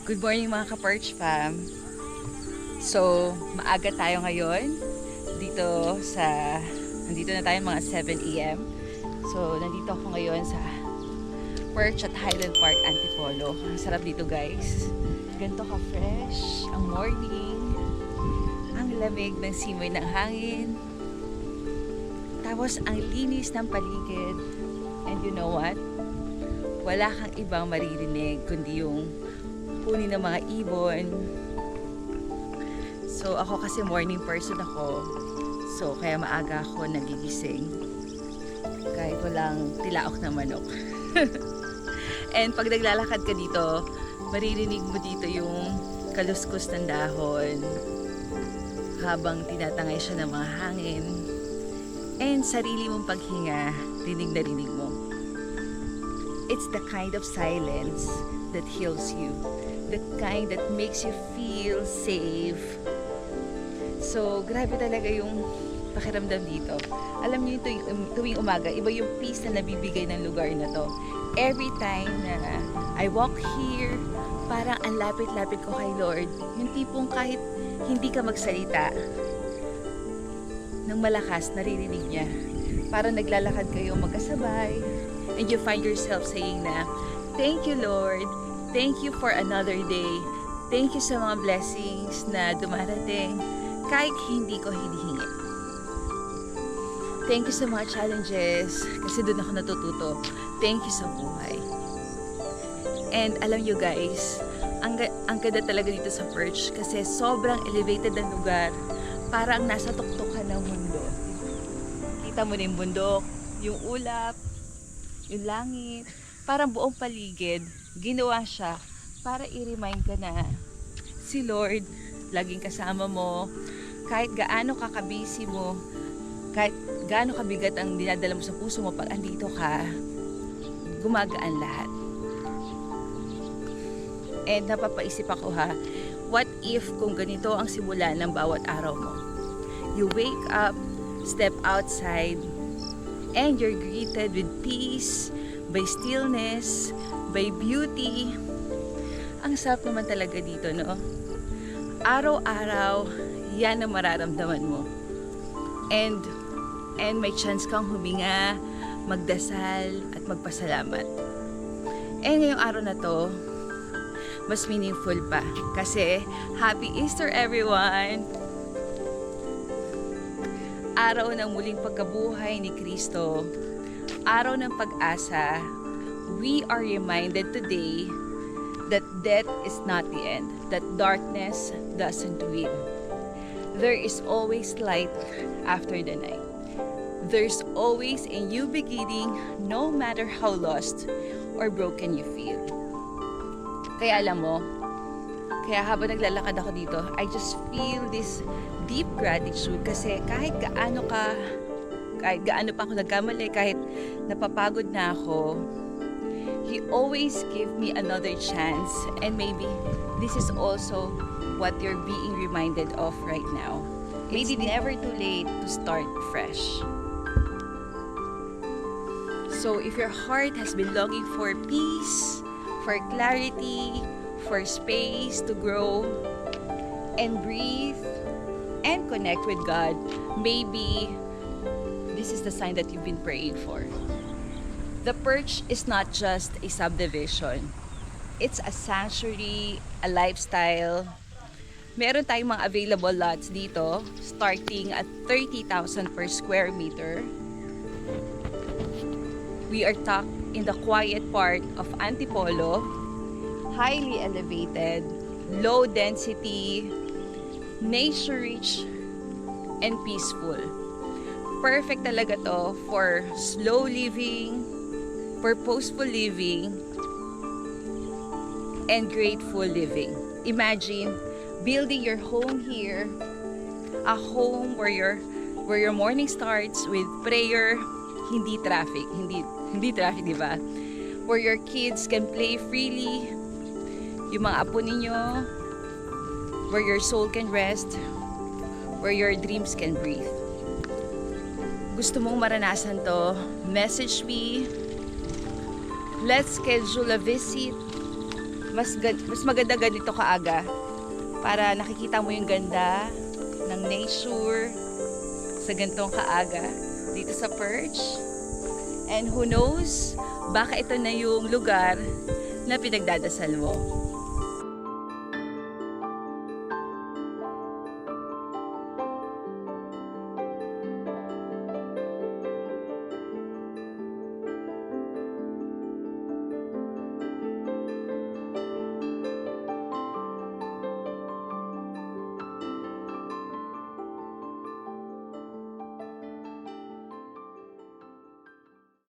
Good morning mga ka-Perch fam. So, maaga tayo ngayon nandito na tayo mga 7 a.m. So, nandito ako ngayon sa Perch at Highland Park, Antipolo. Ang sarap dito guys. Ganito ka-fresh ang morning. Ang lamig ng simoy ng hangin. Tapos, ang linis ng paligid. And you know what? Wala kang ibang maririnig kundi yung huni ng mga ibon. So ako kasi morning person ako. So kaya maaga ako nagigising. Kahit walang tilaok na manok. And pag naglalakad ka dito, maririnig mo dito yung kaluskus ng dahon habang tinatangay siya ng mga hangin. And sarili mong paghinga, rinig na rinig mo. It's the kind of silence that heals you. The kind that makes you feel safe. So, grabe talaga yung pakiramdam dito. Alam niyo, tuwing umaga, iba yung peace na nabibigay ng lugar na to. Every time na I walk here, parang ang lapit-lapit ko kay Lord. Yung tipong kahit hindi ka magsalita, ng malakas, naririnig niya. Parang naglalakad kayo magkasabay, and you find yourself saying na, "Thank you, Lord. Thank you for another day. Thank you sa mga blessings na dumarating kahit hindi ko hinihingi. Thank you sa mga challenges kasi doon ako natututo. Thank you sa buhay." And alam nyo guys, ang ganda talaga dito sa Perch kasi sobrang elevated ang lugar. Parang nasa tuktukan ng mundo. Kita mo na yung bundok, yung ulap, yung langit, parang buong paligid. Ginawa siya para i-remind ka na si Lord laging kasama mo. Kahit gaano kakabisi mo, kahit gaano kabigat ang dinadala mo sa puso mo, pag andito ka, gumagaan lahat. And napapaisip ako what if kung ganito ang simula ng bawat araw mo? You wake up, step outside, and you're greeted with peace, by stillness, by beauty. Ang sarap naman talaga dito, no? Araw-araw, yan ang mararamdaman mo. And may chance kang huminga, magdasal, at magpasalamat. And ngayong araw na to, mas meaningful pa. Kasi, Happy Easter everyone! Araw ng muling pagkabuhay ni Kristo. Araw ng pag-asa. We are reminded today that death is not the end, that darkness doesn't win. There is always light after the night. There's always a new beginning, no matter how lost or broken you feel. Kaya alam mo, kaya habang naglalakad ako dito, I just feel this deep gratitude kasi kahit gaano pa ako nagkamali, kahit napapagod na ako, He always give me another chance. And maybe this is also what you're being reminded of right now. Maybe it's never too late to start fresh. So if your heart has been longing for peace, for clarity, for space to grow and breathe and connect with God, maybe this is the sign that you've been praying for. The Perch is not just a subdivision. It's a sanctuary, a lifestyle. Meron tayong mga available lots dito, starting at 30,000 per square meter. We are tucked in the quiet part of Antipolo, highly elevated, low density, nature-rich, and peaceful. Perfect talaga to for slow living, purposeful living, and grateful living. Imagine building your home here, a home where your morning starts with prayer, hindi traffic, di ba? Where your kids can play freely, yung mga apo ninyo, where your soul can rest, where your dreams can breathe. Gusto mong maranasan to, message me. Let's schedule a visit. mas maganda ganito kaaga para nakikita mo yung ganda ng nature sa gantong kaaga dito sa Perch. And who knows, baka ito na yung lugar na pinagdadasal mo.